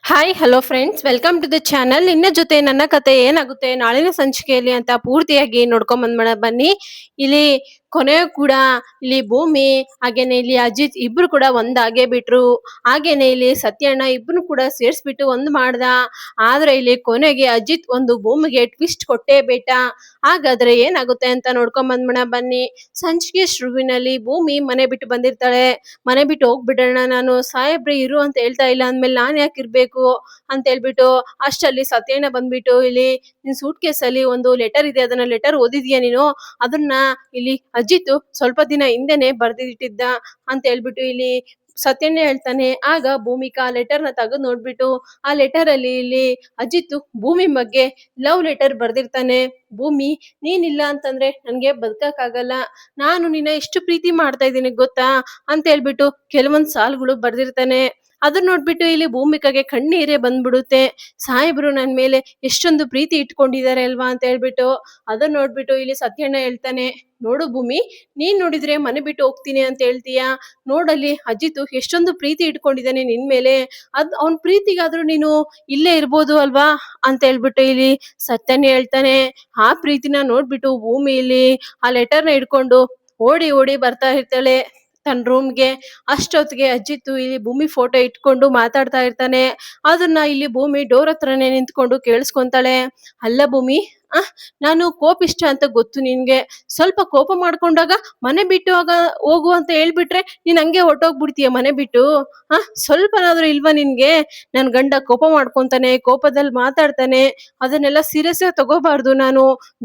Hi hello friends welcome to the channel. ನಿನ್ನ ಜೊತೆ ನನ್ನ ಕತೆ ಏನಾಗುತ್ತೆ ನಾಳಿನ ಸಂಚಿಕೆಯಲ್ಲಿ ಅಂತ ಪೂರ್ತಿಯಾಗಿ ನೋಡ್ಕೊಂಡ್ ಬಂದ್ಬೇಡ ಬನ್ನಿ. ಇಲ್ಲಿ ಕೊನೆಯೂ ಕೂಡ ಇಲ್ಲಿ ಭೂಮಿ ಹಾಗೇನೆ ಇಲ್ಲಿ ಅಜಿತ್ ಇಬ್ರು ಕೂಡ ಒಂದಾಗೇ ಬಿಟ್ರು. ಹಾಗೇನೆ ಇಲ್ಲಿ ಸತ್ಯಣ್ಣ ಇಬ್ರು ಕೂಡ ಸೇರ್ಸ್ಬಿಟ್ಟು ಒಂದ್ ಮಾಡ್ದ. ಆದ್ರೆ ಇಲ್ಲಿ ಕೊನೆಗೆ ಅಜಿತ್ ಒಂದು ಭೂಮಿಗೆ ಟ್ವಿಸ್ಟ್ ಕೊಟ್ಟೇ ಬಿಟ್ಟ. ಹಾಗಾದ್ರೆ ಏನಾಗುತ್ತೆ ಅಂತ ನೋಡ್ಕೊಂಡ್ ಬಂದ್ಬೇಡ ಬನ್ನಿ. ಸಂಚಿಕೆ ಶುರುವಿನಲ್ಲಿ ಭೂಮಿ ಮನೆ ಬಿಟ್ಟು ಬಂದಿರ್ತಾಳೆ. ಮನೆ ಬಿಟ್ಟು ಹೋಗ್ಬಿಡೋಣ, ನಾನು ಸಾಹೇಬ್ರೆ ಇರು ಅಂತ ಹೇಳ್ತಾ ಇಲ್ಲ ಅಂದ್ಮೇಲೆ ನಾನ್ ಯಾಕೆ ಇರ್ಬೇಕು ಅಂತ ಹೇಳ್ಬಿಟ್ಟು ಅಷ್ಟರಲ್ಲಿ ಸತ್ಯಣ್ಣ ಬಂದ್ಬಿಟ್ಟು ಇಲ್ಲಿ ನಿನ್ ಸೂಟ್ ಕೇಸ್ ಅಲ್ಲಿ ಒಂದು ಲೆಟರ್ ಇದೆ, ಅದನ್ನ ಲೆಟರ್ ಓದಿದ್ಯಾ ನೀನು? ಅದನ್ನ ಇಲ್ಲಿ ಅಜಿತ್ ಸ್ವಲ್ಪ ದಿನ ಹಿಂದೆನೆ ಬರ್ದಿಟ್ಟಿದ್ದ ಅಂತ ಹೇಳ್ಬಿಟ್ಟು ಇಲ್ಲಿ ಸತ್ಯಣ್ಣ ಹೇಳ್ತಾನೆ. ಆಗ ಭೂಮಿಕಾ ಲೆಟರ್ ನ ತೆಗೆದು ನೋಡ್ಬಿಟ್ಟು ಆ ಲೆಟರ್ ಅಲ್ಲಿ ಇಲ್ಲಿ ಅಜಿತ್ ಭೂಮಿ ಬಗ್ಗೆ ಲವ್ ಲೆಟರ್ ಬರ್ದಿರ್ತಾನೆ. ಭೂಮಿ, ನೀನಿಲ್ಲ ಅಂತಂದ್ರೆ ನನ್ಗೆ ಬದುಕಕ್ಕಾಗಲ್ಲ, ನಾನು ನಿನ್ನ ಎಷ್ಟು ಪ್ರೀತಿ ಮಾಡ್ತಾ ಇದ್ದೀನಿ ಗೊತ್ತಾ ಅಂತ ಹೇಳ್ಬಿಟ್ಟು ಕೆಲವೊಂದ್ ಸಾಲುಗಳು ಬರ್ದಿರ್ತಾನೆ. ಅದನ್ನ ನೋಡ್ಬಿಟ್ಟು ಇಲ್ಲಿ ಭೂಮಿಕಾಗೆ ಕಣ್ಣೀರೇ ಬಂದ್ಬಿಡುತ್ತೆ. ಸಾಹೇಬ್ರು ನನ್ ಮೇಲೆ ಎಷ್ಟೊಂದು ಪ್ರೀತಿ ಇಟ್ಕೊಂಡಿದ್ದಾರೆ ಅಲ್ವಾ ಅಂತ ಹೇಳ್ಬಿಟ್ಟು ಅದನ್ನ ನೋಡ್ಬಿಟ್ಟು ಇಲ್ಲಿ ಸತ್ಯಣ್ಣ ಹೇಳ್ತಾನೆ, ನೋಡು ಭೂಮಿ, ನೀನ್ ನೋಡಿದ್ರೆ ಮನೆ ಬಿಟ್ಟು ಹೋಗ್ತೀನಿ ಅಂತ ಹೇಳ್ತೀಯಾ? ನೋಡಲ್ಲಿ ಅಜಿತ್ ಎಷ್ಟೊಂದು ಪ್ರೀತಿ ಇಟ್ಕೊಂಡಿದ್ದಾನೆ ನಿನ್ ಮೇಲೆ, ಅವನ್ ಪ್ರೀತಿಗಾದ್ರೂ ನೀನು ಇಲ್ಲೇ ಇರ್ಬೋದು ಅಲ್ವಾ ಅಂತ ಹೇಳ್ಬಿಟ್ಟು ಇಲ್ಲಿ ಸತ್ಯಣ್ಣ ಹೇಳ್ತಾನೆ. ಆ ಪ್ರೀತಿನ ನೋಡ್ಬಿಟ್ಟು ಭೂಮಿ ಇಲ್ಲಿ ಆ ಲೆಟರ್ನ ಹಿಡ್ಕೊಂಡು ಓಡಿ ಓಡಿ ಬರ್ತಾ ಇರ್ತಾಳೆ ತನ್ನ ರೂಮ್ಗೆ. ಅಷ್ಟೊತ್ತಿಗೆ ಅಜಿತ್ ಇಲ್ಲಿ ಭೂಮಿ ಫೋಟೋ ಇಟ್ಕೊಂಡು ಮಾತಾಡ್ತಾ ಇರ್ತಾನೆ. ಅದನ್ನ ಇಲ್ಲಿ ಭೂಮಿ ಡೋರ್ ಹತ್ರನೇ ನಿಂತ್ಕೊಂಡು ಕೇಳಿಸ್ಕೊಂತಾಳೆ. ಅಲ್ಲ ಭೂಮಿ, ನಾನು ಕೋಪಿಷ್ಟ ಅಂತ ಗೊತ್ತು ನಿನ್ಗೆ, ಸ್ವಲ್ಪ ಕೋಪ ಮಾಡ್ಕೊಂಡಾಗ ಮನೆ ಬಿಟ್ಟು ಹೋಗು ಅಂತ ಹೇಳ್ಬಿಟ್ರೆ ನೀನ್ ಹಂಗೆ ಹೊರ್ಟೋಗ್ಬಿಡ್ತೀಯ ಮನೆ ಬಿಟ್ಟು. ಸ್ವಲ್ಪನಾದ್ರೂ ಇಲ್ವಾ ನಿನ್ಗೆ? ನನ್ ಗಂಡ ಕೋಪ ಮಾಡ್ಕೊಂತಾನೆ, ಕೋಪದಲ್ಲಿ ಮಾತಾಡ್ತಾನೆ, ಅದನ್ನೆಲ್ಲ ಸೀರಿಯಸ್ ಆಗಿ ತಗೋಬಾರ್ದು, ನಾನು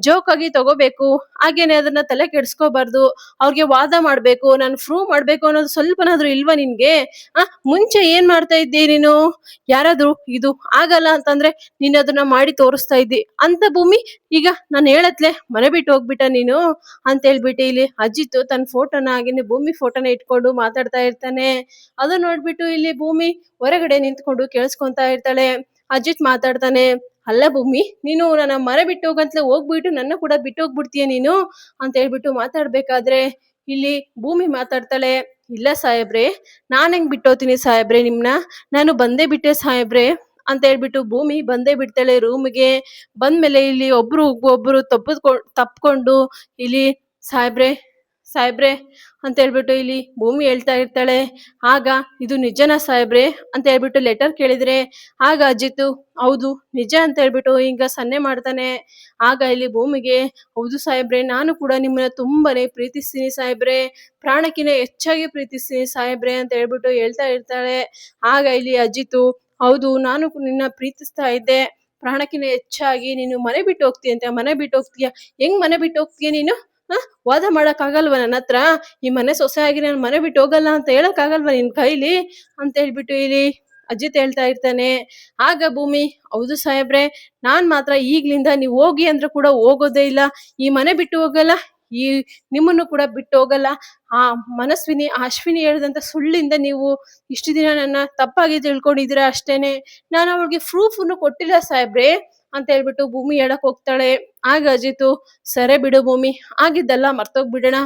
ಜೋಕ್ ಆಗಿ ತಗೋಬೇಕು, ಹಾಗೇನೆ ಅದನ್ನ ತಲೆ ಕೆಡ್ಸ್ಕೋಬಾರ್ದು, ಅವ್ರಿಗೆ ವಾದ ಮಾಡ್ಬೇಕು, ನಾನು ಪ್ರೂವ್ ಮಾಡ್ಬೇಕು ಅನ್ನೋದು ಸ್ವಲ್ಪನಾದ್ರೂ ಇಲ್ವಾ ನಿನ್ಗೆ? ಮುಂಚೆ ಏನ್ ಮಾಡ್ತಾ ಇದ್ದೆ ನೀನು? ಯಾರಾದ್ರೂ ಇದು ಆಗಲ್ಲ ಅಂತಂದ್ರೆ ನೀನ್ ಅದನ್ನ ಮಾಡಿ ತೋರಿಸ್ತಾ ಇದ್ದಿ ಅಂತ ಭೂಮಿ, ಈಗ ನಾನು ಹೇಳತ್ಲೆ ಮನೆ ಬಿಟ್ಟು ಹೋಗ್ಬಿಟ್ಟ ನೀನು ಅಂತ ಹೇಳ್ಬಿಟ್ಟು ಇಲ್ಲಿ ಅಜಿತ್ ತನ್ನ ಫೋಟೋನ ಹಾಗೇನೆ ಭೂಮಿ ಫೋಟೋನ ಇಟ್ಕೊಂಡು ಮಾತಾಡ್ತಾ ಇರ್ತಾನೆ. ಅದನ್ನ ನೋಡ್ಬಿಟ್ಟು ಇಲ್ಲಿ ಭೂಮಿ ಹೊರಗಡೆ ನಿಂತ್ಕೊಂಡು ಕೇಳಿಸ್ಕೊಂತಾ ಇರ್ತಾಳೆ. ಅಜಿತ್ ಮಾತಾಡ್ತಾನೆ, ಅಲ್ಲ ಭೂಮಿ, ನೀನು ನನ್ನ ಮನೆ ಬಿಟ್ಟು ಹೋಗಂತಲೇ ಹೋಗ್ಬಿಟ್ಟು ನನ್ನ ಕೂಡ ಬಿಟ್ಟು ಹೋಗ್ಬಿಡ್ತೀಯ ನೀನು ಅಂತ ಹೇಳ್ಬಿಟ್ಟು ಮಾತಾಡ್ಬೇಕಾದ್ರೆ ಇಲ್ಲಿ ಭೂಮಿ ಮಾತಾಡ್ತಾಳೆ, ಇಲ್ಲ ಸಾಹೇಬ್ರೆ, ನಾನ್ ಹೆಂಗ್ ಬಿಟ್ಟೋತೀನಿ ಸಾಹೇಬ್ರೆ ನಿಮ್ನ, ನಾನು ಬಂದೇ ಬಿಟ್ಟೆ ಸಾಹೇಬ್ರೆ ಅಂತ ಹೇಳ್ಬಿಟ್ಟು ಭೂಮಿ ಬಂದೇ ಬಿಡ್ತಾಳೆ ರೂಮ್ಗೆ. ಬಂದ್ಮೇಲೆ ಇಲ್ಲಿ ಒಬ್ರು ತಪ್ಕೊಂಡು ಇಲ್ಲಿ ಸಾಹೇಬ್ರೆ ಸಾಹೇಬ್ರೆ ಅಂತ ಹೇಳ್ಬಿಟ್ಟು ಇಲ್ಲಿ ಭೂಮಿ ಹೇಳ್ತಾ ಇರ್ತಾಳೆ. ಆಗ ಇದು ನಿಜನಾ ಸಾಹೇಬ್ರೆ ಅಂತ ಹೇಳ್ಬಿಟ್ಟು ಲೆಟರ್ ಕೇಳಿದ್ರೆ ಆಗ ಅಜಿತ್ ಹೌದು ನಿಜ ಅಂತ ಹೇಳ್ಬಿಟ್ಟು ಈಗ ಸನ್ನೆ ಮಾಡ್ತಾನೆ. ಆಗ ಇಲ್ಲಿ ಭೂಮಿಗೆ, ಹೌದು ಸಾಹೇಬ್ರೆ, ನಾನು ಕೂಡ ನಿಮ್ಮನ್ನ ತುಂಬಾನೇ ಪ್ರೀತಿಸ್ತೀನಿ ಸಾಹೇಬ್ರೆ, ಪ್ರಾಣಕ್ಕಿಂತ ಹೆಚ್ಚಾಗಿ ಪ್ರೀತಿಸ್ತೀನಿ ಸಾಹೇಬ್ರೆ ಅಂತ ಹೇಳ್ಬಿಟ್ಟು ಹೇಳ್ತಾ ಇರ್ತಾಳೆ. ಆಗ ಇಲ್ಲಿ ಅಜಿತ್, ಹೌದು ನಾನು ನಿನ್ನ ಪ್ರೀತಿಸ್ತಾ ಇದ್ದೆ, ಪ್ರಾಣಕ್ಕಿಂತ ಹೆಚ್ಚಾಗಿ ನೀನು ಮನೆ ಬಿಟ್ಟು ಹೋಗ್ತೀಯಂತೆ, ಮನೆ ಬಿಟ್ಟು ಹೋಗ್ತೀಯ, ಹೆಂಗ್ ಮನೆ ಬಿಟ್ಟು ಹೋಗ್ತೀಯ ನೀನು? ವಾದ ಮಾಡಕ್ ಆಗಲ್ವ ನನ್ನ ಹತ್ರ? ಈ ಮನೆ ಸೊಸೆ ಆಗಿ ನಾನು ಮನೆ ಬಿಟ್ಟು ಹೋಗಲ್ಲ ಅಂತ ಹೇಳಕ್ ಆಗಲ್ವಾ ನಿನ್ ಕೈಲಿ ಅಂತ ಹೇಳ್ಬಿಟ್ಟು ಇಲ್ಲಿ ಅಜಿತ್ ಹೇಳ್ತಾ ಇರ್ತಾನೆ. ಆಗ ಭೂಮಿ, ಹೌದು ಸಾಹೇಬ್ರೆ, ನಾನ್ ಮಾತ್ರ ಈಗ್ಲಿಂದ ನೀವು ಹೋಗಿ ಅಂದ್ರೆ ಕೂಡ ಹೋಗೋದೇ ಇಲ್ಲ, ಈ ಮನೆ ಬಿಟ್ಟು ಹೋಗಲ್ಲ, ಈ ನಿಮ್ಮನ್ನು ಕೂಡ ಬಿಟ್ಟು ಹೋಗಲ್ಲ. ಆ ಮನಸ್ವಿನಿ ಅಶ್ವಿನಿ ಹೇಳಿದಂತ ಸುಳ್ಳಿಂದ ನೀವು ಇಷ್ಟು ದಿನ ನನ್ನ ತಪ್ಪಾಗಿ ತಿಳ್ಕೊಂಡಿದ್ದೀರಾ ಅಷ್ಟೇನೆ, ನಾನು ಅವಳಿಗೆ ಪ್ರೂಫ್ ಕೊಟ್ಟಿಲ್ಲ ಸಾಹೇಬ್ರೆ ಅಂತ ಹೇಳ್ಬಿಟ್ಟು ಭೂಮಿ ಹೇಳಕ್ ಹೋಗ್ತಾಳೆ. ಆಗ ಅಜಿತು, ಸರಿ ಬಿಡು ಭೂಮಿ, ಆಗಿದ್ದೆಲ್ಲ ಮರ್ತೋಗ್ಬಿಡೋಣ,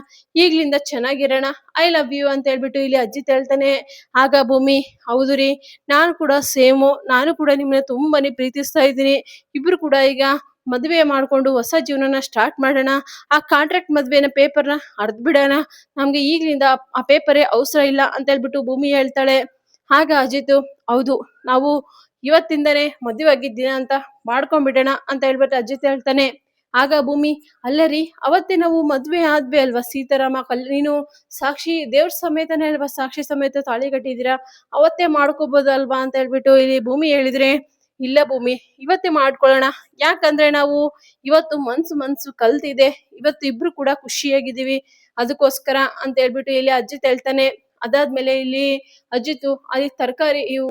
ಈಗ್ಲಿಂದ ಚೆನ್ನಾಗಿರೋಣ, ಐ ಲವ್ ಯು ಅಂತ ಹೇಳ್ಬಿಟ್ಟು ಇಲ್ಲಿ ಅಜಿತ್ ಹೇಳ್ತಾನೆ. ಆಗ ಭೂಮಿ, ಹೌದು ರೀ, ನಾನು ಕೂಡ ಸೇಮು, ನಾನು ಕೂಡ ನಿಮ್ಮನ್ನ ತುಂಬಾನೇ ಪ್ರೀತಿಸ್ತಾ ಇದ್ದೀನಿ, ಇಬ್ರು ಕೂಡ ಈಗ ಮದುವೆ ಮಾಡ್ಕೊಂಡು ಹೊಸ ಜೀವನನ ಸ್ಟಾರ್ಟ್ ಮಾಡೋಣ, ಆ ಕಾಂಟ್ರಾಕ್ಟ್ ಮದ್ವೆನ ಪೇಪರ್ನ ಅರ್ದ್ ಬಿಡೋಣ, ನಮ್ಗೆ ಈಗ್ಲಿಂದ ಆ ಪೇಪರೇ ಅವಸರ ಇಲ್ಲ ಅಂತ ಹೇಳ್ಬಿಟ್ಟು ಭೂಮಿ ಹೇಳ್ತಾಳೆ. ಆಗ ಅಜಿತ್, ಹೌದು, ನಾವು ಇವತ್ತಿಂದನೇ ಮದುವೆ ಆಗಿದ್ದೀನ ಅಂತ ಮಾಡ್ಕೊಂಡ್ಬಿಡೋಣ ಅಂತ ಹೇಳ್ಬಿಟ್ಟು ಅಜಿತ್ ಹೇಳ್ತಾನೆ. ಆಗ ಭೂಮಿ, ಅಲ್ಲ ರೀ, ಅವತ್ತೇ ನಾವು ಮದ್ವೆ ಆದ್ವಿ ಅಲ್ವಾ ಸೀತಾರಾಮ, ನೀನು ಸಾಕ್ಷಿ ದೇವ್ರ ಸಮೇತನೇ ಅಲ್ವಾ, ಸಾಕ್ಷಿ ಸಮೇತ ತಾಳಿ ಕಟ್ಟಿದೀರಾ, ಅವತ್ತೇ ಮಾಡ್ಕೋಬೋದಲ್ವಾ ಅಂತ ಹೇಳ್ಬಿಟ್ಟು ಇಲ್ಲಿ ಭೂಮಿ ಹೇಳಿದ್ರೆ, ಇಲ್ಲ ಭೂಮಿ, ಇವತ್ತೇ ಮಾಡ್ಕೊಳ್ಳೋಣ, ಯಾಕಂದ್ರೆ ನಾವು ಇವತ್ತು ಮನ್ಸು ಕಲ್ತಿದೆ, ಇವತ್ತು ಇಬ್ರು ಕೂಡ ಖುಷಿಯಾಗಿದ್ದೀವಿ, ಅದಕ್ಕೋಸ್ಕರ ಅಂತ ಹೇಳ್ಬಿಟ್ಟು ಇಲ್ಲಿ ಅಜಿತ್ ಹೇಳ್ತಾನೆ. ಅದಾದ್ಮೇಲೆ ಇಲ್ಲಿ ಅಜಿತ್ ಅಲ್ಲಿ ತರಕಾರಿ ಇವು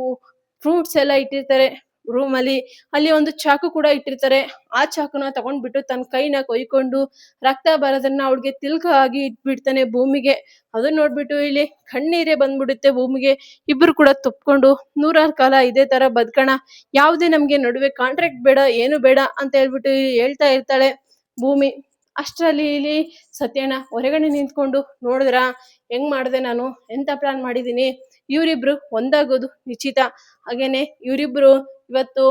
ಫ್ರೂಟ್ಸ್ ಎಲ್ಲ ಇಟ್ಟಿರ್ತಾರೆ ರೂಮ್ ಅಲ್ಲಿ ಒಂದು ಚಾಕು ಕೂಡ ಇಟ್ಟಿರ್ತಾರೆ. ಆ ಚಾಕುನ ತಗೊಂಡ್ಬಿಟ್ಟು ತನ್ನ ಕೈನ ಕೊಯ್ಕೊಂಡು ರಕ್ತ ಬರೋದನ್ನ ಅವಳಿಗೆ ತಿಲ್ಕ ಆಗಿ ಇಟ್ಬಿಡ್ತಾನೆ ಭೂಮಿಗೆ. ಅದನ್ನ ನೋಡ್ಬಿಟ್ಟು ಇಲ್ಲಿ ಕಣ್ಣೀರೇ ಬಂದ್ಬಿಡುತ್ತೆ ಭೂಮಿಗೆ. ಇಬ್ರು ಕೂಡ ತುಪ್ಕೊಂಡು 100 ಕಾಲ ಇದೇ ತರ ಬದುಕೋಣ, ಯಾವುದೇ ನಮ್ಗೆ ನಡುವೆ ಕಾಂಟ್ರಾಕ್ಟ್ ಬೇಡ, ಏನು ಬೇಡ ಅಂತ ಹೇಳ್ಬಿಟ್ಟು ಹೇಳ್ತಾ ಇರ್ತಾಳೆ ಭೂಮಿ. ಅಷ್ಟರಲ್ಲಿ ಇಲ್ಲಿ ಸತ್ಯಣ್ಣ ಹೊರಗಡೆ ನಿಂತ್ಕೊಂಡು, ನೋಡಿದ್ರ ಹೆಂಗ್ ಮಾಡಿದೆ ನಾನು, ಎಂತ ಪ್ಲಾನ್ ಮಾಡಿದೀನಿ, ಇವರಿಬ್ರು ಒಂದಾಗೋದು ನಿಶ್ಚಿತ. ಹಾಗೇನೆ ಇವರಿಬ್ರು ಇವತ್ತು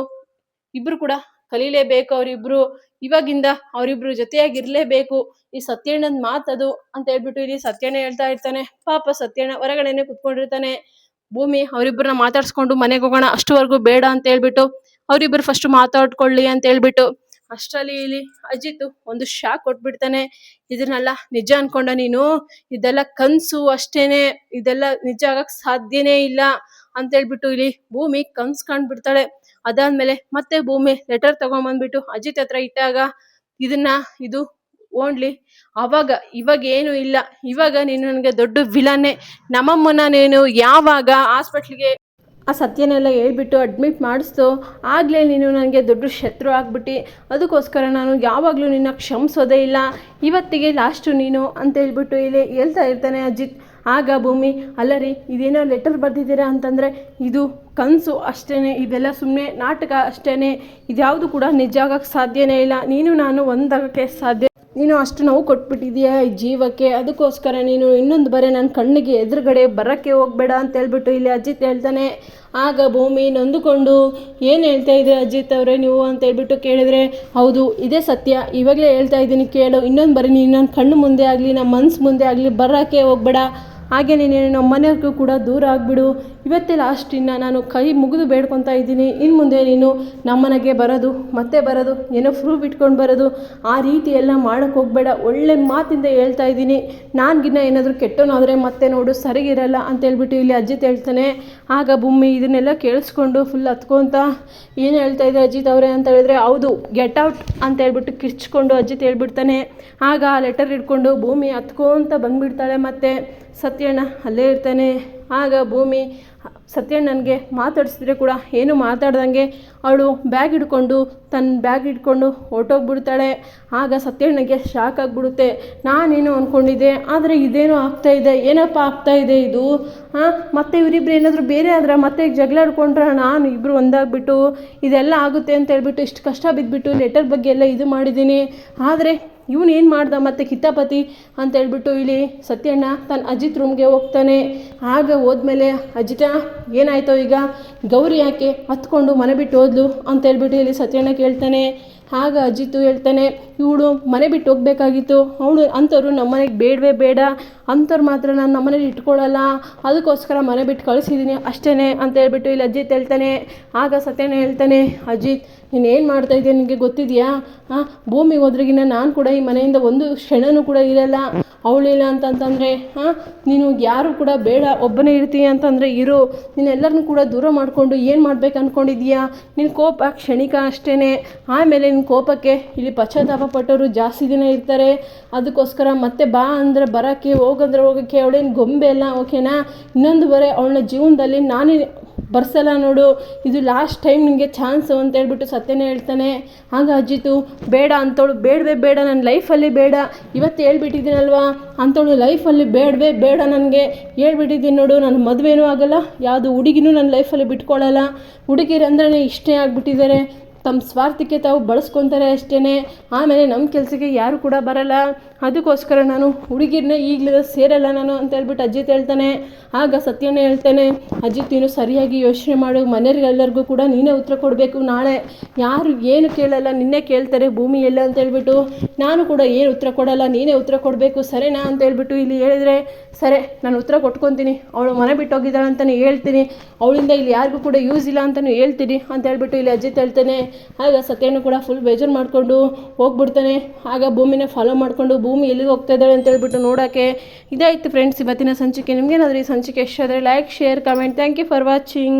ಇಬ್ರು ಕೂಡ ಕಲೀಲೇಬೇಕು. ಅವರಿಬ್ರು ಇವಾಗಿಂದ ಅವರಿಬ್ರು ಜೊತೆಯಾಗಿರ್ಲೇಬೇಕು. ಈ ಸತ್ಯಣ್ಣನ ಮಾತದು ಅಂತ ಹೇಳ್ಬಿಟ್ಟು ಇಲ್ಲಿ ಸತ್ಯಣ್ಣ ಹೇಳ್ತಾ ಇರ್ತಾನೆ. ಪಾಪ ಸತ್ಯಣ್ಣ ಹೊರಗಡೆನೆ ಕುತ್ಕೊಂಡಿರ್ತಾನೆ. ಭೂಮಿ ಅವರಿಬ್ಬರನ್ನ ಮಾತಾಡ್ಸ್ಕೊಂಡು ಮನೆಗೆ ಹೋಗೋಣ, ಅಷ್ಟುವರೆಗೂ ಬೇಡ ಅಂತ ಹೇಳ್ಬಿಟ್ಟು ಅವರಿಬ್ರು ಫಸ್ಟ್ ಮಾತಾಡ್ಕೊಳ್ಳಿ ಅಂತ ಹೇಳ್ಬಿಟ್ಟು ಅಷ್ಟರಲ್ಲಿ ಇಲ್ಲಿ ಅಜಿತ್ ಒಂದು ಶಾಕ್ ಕೊಟ್ಬಿಡ್ತಾನೆ. ಇದನ್ನೆಲ್ಲ ನಿಜ ಅನ್ಕೊಂಡ ನೀನು? ಇದೆಲ್ಲ ಕನ್ಸು ಅಷ್ಟೇನೆ, ಇದೆಲ್ಲ ನಿಜ ಆಗಕ್ ಸಾಧ್ಯನೇ ಇಲ್ಲ ಅಂತ ಹೇಳ್ಬಿಟ್ಟು ಇಲ್ಲಿ ಭೂಮಿ ಕನ್ಸ್ ಕಾಣ್ಬಿಡ್ತಾಳೆ. ಅದಾದ್ಮೇಲೆ ಮತ್ತೆ ಭೂಮಿ ಲೆಟರ್ ತಗೊಂಡ್ಬಂದ್ಬಿಟ್ಟು ಅಜಿತ್ ಹತ್ರ ಇಟ್ಟಾಗ ಇದು ಓನ್ಲಿ ಇವಾಗ ಏನು ಇಲ್ಲ, ಇವಾಗ ನೀನು ನನಗೆ ದೊಡ್ಡ ವಿಲನ್ನೇ. ನಮ್ಮಮ್ಮನ ನೀನು ಯಾವಾಗ ಹಾಸ್ಪಿಟ್ಲಿಗೆ ಆ ಸತ್ಯನೆಲ್ಲ ಹೇಳ್ಬಿಟ್ಟು ಅಡ್ಮಿಟ್ ಮಾಡಿಸ್ತು, ಆಗಲೇ ನೀನು ನನಗೆ ದೊಡ್ಡ ಶತ್ರು ಆಗ್ಬಿಟ್ಟು, ಅದಕ್ಕೋಸ್ಕರ ನಾನು ಯಾವಾಗಲೂ ನಿನ್ನ ಕ್ಷಮಿಸೋದೇ ಇಲ್ಲ, ಇವತ್ತಿಗೆ ಲಾಸ್ಟು ನೀನು ಅಂತ ಹೇಳ್ಬಿಟ್ಟು ಇಲ್ಲಿ ಹೇಳ್ತಾ ಇರ್ತಾನೆ ಅಜಿತ್. ಆಗ ಭೂಮಿ, ಅಲ್ಲ ರೀ, ಇದೇನೋ ಲೆಟರ್ ಬರೆದಿದ್ದೀರಾ ಅಂತಂದರೆ ಇದು ಕನಸು ಅಷ್ಟೇ, ಇದೆಲ್ಲ ಸುಮ್ಮನೆ ನಾಟಕ ಅಷ್ಟೇ, ಇದ್ಯಾವುದು ಕೂಡ ನಿಜ ಆಗಕ್ಕೆ ಸಾಧ್ಯನೇ ಇಲ್ಲ, ನೀನು ನಾನು ಒಂದಾಗಕ್ಕೆ ಸಾಧ್ಯ, ನೀನು ಅಷ್ಟು ನೋವು ಕೊಟ್ಬಿಟ್ಟಿದೀಯಾ ಈ ಜೀವಕ್ಕೆ, ಅದಕ್ಕೋಸ್ಕರ ನೀನು ಇನ್ನೊಂದು ಬಾರಿ ನನ್ನ ಕಣ್ಣಿಗೆ ಎದುರುಗಡೆ ಬರೋಕ್ಕೆ ಹೋಗಬೇಡ ಅಂತ ಹೇಳ್ಬಿಟ್ಟು ಇಲ್ಲಿ ಅಜಿತ್ ಹೇಳ್ತಾನೆ. ಆಗ ಭೂಮಿ ನೊಂದುಕೊಂಡು, ಏನು ಹೇಳ್ತಾ ಇದ್ದೀರಿ ಅಜಿತ್ ಅವರೇ ನೀವು ಅಂತ ಹೇಳ್ಬಿಟ್ಟು ಕೇಳಿದ್ರೆ, ಹೌದು ಇದೇ ಸತ್ಯ, ಇವಾಗಲೇ ಹೇಳ್ತಾ ಇದ್ದೀನಿ ಕೇಳು, ಇನ್ನೊಂದು ಬಾರಿ ನೀನು ನನ್ನ ಕಣ್ಣು ಮುಂದೆ ಆಗಲಿ ನಮ್ಮ ಮನಸ್ಸು ಮುಂದೆ ಆಗಲಿ ಬರೋಕ್ಕೆ ಹೋಗಬೇಡ, ಹಾಗೆ ನೀನು ನಮ್ಮ ಮನೆಯವ್ರಿಗೂ ಕೂಡ ದೂರ ಆಗಿಬಿಡು, ಇವತ್ತೇ ಲಾಸ್ಟ್, ಇನ್ನು ನಾನು ಕೈ ಮುಗಿದು ಬೇಡ್ಕೊತಾ ಇದ್ದೀನಿ, ಇನ್ನು ಮುಂದೆ ನೀನು ನಮ್ಮನೆಗೆ ಬರೋದು ಮತ್ತೆ ಬರೋದು ಏನೋ ಪ್ರೂಫ್ ಇಟ್ಕೊಂಡು ಬರೋದು ಆ ರೀತಿ ಎಲ್ಲ ಮಾಡೋಕ್ಕೆ ಹೋಗಬೇಡ, ಒಳ್ಳೆ ಮಾತಿಂದ ಹೇಳ್ತಾ ಇದ್ದೀನಿ, ನಾನ್ಗಿನ್ನ ಏನಾದರೂ ಕೆಟ್ಟೋನಾದರೆ ಮತ್ತೆ ನೋಡು ಸರಿಗಿರಲ್ಲ ಅಂತ ಹೇಳ್ಬಿಟ್ಟು ಇಲ್ಲಿ ಅಜಿತ್ ಹೇಳ್ತಾನೆ. ಆಗ ಭೂಮಿ ಇದನ್ನೆಲ್ಲ ಕೇಳಿಸ್ಕೊಂಡು ಫುಲ್ ಹತ್ಕೊಂತ, ಏನು ಹೇಳ್ತಾ ಇದ್ದೆ ಅಜಿತ್ ಅವರೇ ಅಂತ ಹೇಳಿದ್ರೆ, ಹೌದು ಗೆಟ್ ಔಟ್ ಅಂತ ಹೇಳ್ಬಿಟ್ಟು ಕಿರ್ಚ್ಕೊಂಡು ಅಜಿತ್ ಹೇಳ್ಬಿಡ್ತಾನೆ. ಆಗ ಆ ಲೆಟರ್ ಹಿಡ್ಕೊಂಡು ಭೂಮಿ ಹತ್ಕೊಂತ ಬಂದುಬಿಡ್ತಾಳೆ. ಮತ್ತು ಸತ್ಯಣ್ಣ ಅಲ್ಲೇ ಇರ್ತಾನೆ. ಆಗ ಭೂಮಿ ಸತ್ಯಣ್ಣನಿಗೆ ಮಾತಾಡಿಸಿದ್ರೆ ಕೂಡ ಏನು ಮಾತಾಡ್ದಂಗೆ ಅವಳು ತನ್ನ ಬ್ಯಾಗ್ ಹಿಡ್ಕೊಂಡು ಹೊರಟೋಗ್ಬಿಡ್ತಾಳೆ. ಆಗ ಸತ್ಯಣ್ಣಗೆ ಶಾಕ್ ಆಗಿಬಿಡುತ್ತೆ. ನಾನೇನು ಅಂದ್ಕೊಂಡಿದ್ದೆ, ಆದರೆ ಇದೇನೋ ಆಗ್ತಾಯಿದೆ, ಏನಪ್ಪ ಆಗ್ತಾಯಿದೆ ಇದು, ಮತ್ತೆ ಇವರಿಬ್ರು ಏನಾದರೂ ಬೇರೆ ಆದ್ರೆ ಮತ್ತೆ ಜಗಳಾಡ್ಕೊಂಡ್ರೆ ನಾನು ಇಬ್ಬರು ಒಂದಾಗ್ಬಿಟ್ಟು ಇದೆಲ್ಲ ಆಗುತ್ತೆ ಅಂತ ಹೇಳ್ಬಿಟ್ಟು ಇಷ್ಟು ಕಷ್ಟ ಬಿದ್ದುಬಿಟ್ಟು ಲೆಟರ್ ಬಗ್ಗೆ ಎಲ್ಲ ಇದು ಮಾಡಿದ್ದೀನಿ, ಆದರೆ ಇವನು ಏನು ಮಾಡ್ದ ಮತ್ತೆ ಕಿತಾಪತಿ ಅಂತ ಹೇಳ್ಬಿಟ್ಟು ಇಲ್ಲಿ ಸತ್ಯಣ್ಣ ತನ್ನ ಅಜಿತ್ ರೂಮ್ಗೆ ಹೋಗ್ತಾನೆ. ಆಗ ಹೋದ್ಮೇಲೆ ಅಜಿತ ಏನಾಯ್ತೋ ಈಗ, ಗೌರಿ ಯಾಕೆ ಹತ್ಕೊಂಡು ಮನೆ ಬಿಟ್ಟು ಹೋದ್ಲು ಅಂತ ಹೇಳ್ಬಿಟ್ಟು ಇಲ್ಲಿ ಸತ್ಯಣ್ಣ ಕೇಳ್ತಾನೆ. ಆಗ ಅಜಿತ್ ಹೇಳ್ತಾನೆ, ಇವಳು ಮನೆ ಬಿಟ್ಟು ಹೋಗ್ಬೇಕಾಗಿತ್ತು, ಅವಳು ಅಂಥವ್ರು ನಮ್ಮನೆಗೆ ಬೇಡವೇ ಬೇಡ, ಅಂಥವ್ರು ಮಾತ್ರ ನಾನು ನಮ್ಮನೇಲಿ ಇಟ್ಕೊಳ್ಳಲ್ಲ, ಅದಕ್ಕೋಸ್ಕರ ಮನೆ ಬಿಟ್ಟು ಕಳಿಸಿದ್ದೀನಿ ಅಷ್ಟೇ ಅಂತ ಹೇಳ್ಬಿಟ್ಟು ಇಲ್ಲಿ ಅಜಿತ್ ಹೇಳ್ತಾನೆ. ಆಗ ಸತ್ಯಣ್ಣ ಹೇಳ್ತಾನೆ, ಅಜಿತ್ ನೀನು ಏನು ಮಾಡ್ತಾಯಿದ್ದೆ ನಿನಗೆ ಗೊತ್ತಿದೆಯಾ, ಭೂಮಿಗೆ ಹೋದ್ರಿಗಿನ್ನ ನಾನು ಕೂಡ ಈ ಮನೆಯಿಂದ ಒಂದು ಕ್ಷಣನೂ ಕೂಡ ಇರಲ್ಲ, ಅವಳಿಲ್ಲ ಅಂತಂತಂದರೆ ನೀನು ಯಾರು ಕೂಡ ಬೇಡ, ಒಬ್ಬನೇ ಇರ್ತೀಯ ಅಂತಂದರೆ ಇರು, ನೀನೆಲ್ಲರನ್ನೂ ಕೂಡ ದೂರ ಮಾಡಿಕೊಂಡು ಏನು ಮಾಡ್ಬೇಕು ಅಂದ್ಕೊಂಡಿದ್ದೀಯಾ, ನಿನ್ನ ಕೋಪ ಕ್ಷಣಿಕ ಅಷ್ಟೇ, ಆಮೇಲೆ ನಿನ್ನ ಕೋಪಕ್ಕೆ ಇಲ್ಲಿ ಪಶ್ಚಾತ್ತಾಪ ಪಟ್ಟವರು ಜಾಸ್ತಿ ದಿನ ಇರ್ತಾರೆ, ಅದಕ್ಕೋಸ್ಕರ ಮತ್ತೆ ಬಾ ಅಂದರೆ ಬರೋಕ್ಕೆ, ಹೋಗಂದ್ರೆ ಹೋಗೋಕ್ಕೆ, ಅವಳೇನು ಗೊಂಬೆ ಅಲ್ಲ, ಓಕೆನಾ, ಇನ್ನೊಂದು ಬಾರಿ ಅವಳನ್ನ ಜೀವನದಲ್ಲಿ ನಾನೇ ಬರ್ಸಲ್ಲ ನೋಡು, ಇದು ಲಾಸ್ಟ್ ಟೈಮ್ ನಿಮಗೆ ಚಾನ್ಸು ಅಂತ ಹೇಳ್ಬಿಟ್ಟು ಸತ್ಯನೇ ಹೇಳ್ತಾನೆ. ಆಗ ಅಜಿತು, ಬೇಡ ಅಂಥವಳು ಬೇಡವೇ ಬೇಡ, ನನ್ನ ಲೈಫಲ್ಲಿ ಬೇಡ, ಇವತ್ತು ಹೇಳ್ಬಿಟ್ಟಿದ್ದೀನಲ್ವಾ ಅಂಥವಳು ಲೈಫಲ್ಲಿ ಬೇಡವೇ ಬೇಡ, ನನಗೆ ಹೇಳ್ಬಿಟ್ಟಿದ್ದೀನಿ ನೋಡು, ನನ್ನ ಮದುವೆನೂ ಆಗೋಲ್ಲ, ಯಾವುದು ಹುಡುಗಿನೂ ನನ್ನ ಲೈಫಲ್ಲಿ ಬಿಟ್ಕೊಳ್ಳಲ್ಲ, ಹುಡುಗಿರಂದ್ರೆ ಇಷ್ಟೇ ಆಗಿಬಿಟ್ಟಿದ್ದಾರೆ, ತಮ್ಮ ಸ್ವಾರ್ಥಕ್ಕೆ ತಾವು ಬಳಸ್ಕೊತಾರೆ ಅಷ್ಟೇ, ಆಮೇಲೆ ನಮ್ಮ ಕೆಲಸಕ್ಕೆ ಯಾರು ಕೂಡ ಬರಲ್ಲ, ಅದಕ್ಕೋಸ್ಕರ ನಾನು ಹುಡುಗಿರನ್ನ ಈಗಲೇ ಸೇರಲ್ಲ ನಾನು ಅಂತ ಹೇಳ್ಬಿಟ್ಟು ಅಜಿತ್ ಹೇಳ್ತಾನೆ. ಆಗ ಸತ್ಯನೇ ಹೇಳ್ತಾನೆ, ಅಜಿತ್ ನೀನು ಸರಿಯಾಗಿ ಯೋಚನೆ ಮಾಡು, ಮನೆಯವರಿಗೆಲ್ಲರಿಗೂ ಕೂಡ ನೀನೇ ಉತ್ತರ ಕೊಡಬೇಕು, ನಾಳೆ ಯಾರು ಏನು ಕೇಳಲ್ಲ ನಿನ್ನೆ ಕೇಳ್ತಾರೆ ಭೂಮಿ ಎಲ್ಲ ಅಂತ ಹೇಳ್ಬಿಟ್ಟು, ನಾನು ಕೂಡ ಏನು ಉತ್ತರ ಕೊಡಲ್ಲ, ನೀನೇ ಉತ್ತರ ಕೊಡಬೇಕು ಸರಿನಾ ಅಂತ ಹೇಳ್ಬಿಟ್ಟು ಇಲ್ಲಿ ಹೇಳಿದರೆ, ಸರಿ ನಾನು ಉತ್ತರ ಕೊಟ್ಕೊತೀನಿ, ಅವಳು ಮನೆ ಬಿಟ್ಟು ಹೋಗಿದ್ದಾಳೆ ಅಂತಲೇ ಹೇಳ್ತೀನಿ, ಅವಳಿಂದ ಇಲ್ಲಿ ಯಾರಿಗೂ ಕೂಡ ಯೂಸ್ ಇಲ್ಲ ಅಂತಲೂ ಹೇಳ್ತೀನಿ ಅಂತ ಹೇಳ್ಬಿಟ್ಟು ಇಲ್ಲಿ ಅಜಿತ್ ಹೇಳ್ತಾನೆ. ಆಗ ಸತ್ಯನು ಕೂಡ ಫುಲ್ ಬೇಜಾರು ಮಾಡಿಕೊಂಡು ಹೋಗ್ಬಿಡ್ತಾನೆ. ಆಗ ಭೂಮಿನ ಫಾಲೋ ಮಾಡಿಕೊಂಡು ಭೂಮಿ ಎಲ್ಲಿಗೆ ಹೋಗ್ತಾ ಇದ್ದಾಳೆ ಅಂತ ಹೇಳ್ಬಿಟ್ಟು ನೋಡೋಕ್ಕೆ. ಇದಾಯಿತು ಫ್ರೆಂಡ್ಸ್ ಇವತ್ತಿನ ಸಂಚಿಕೆ. ನಿಮಗೇನಾದರೂ ಈ ಸಂಚಿಕೆ ಇಷ್ಟ ಆದರೆ like, share, comment. Thank you for watching.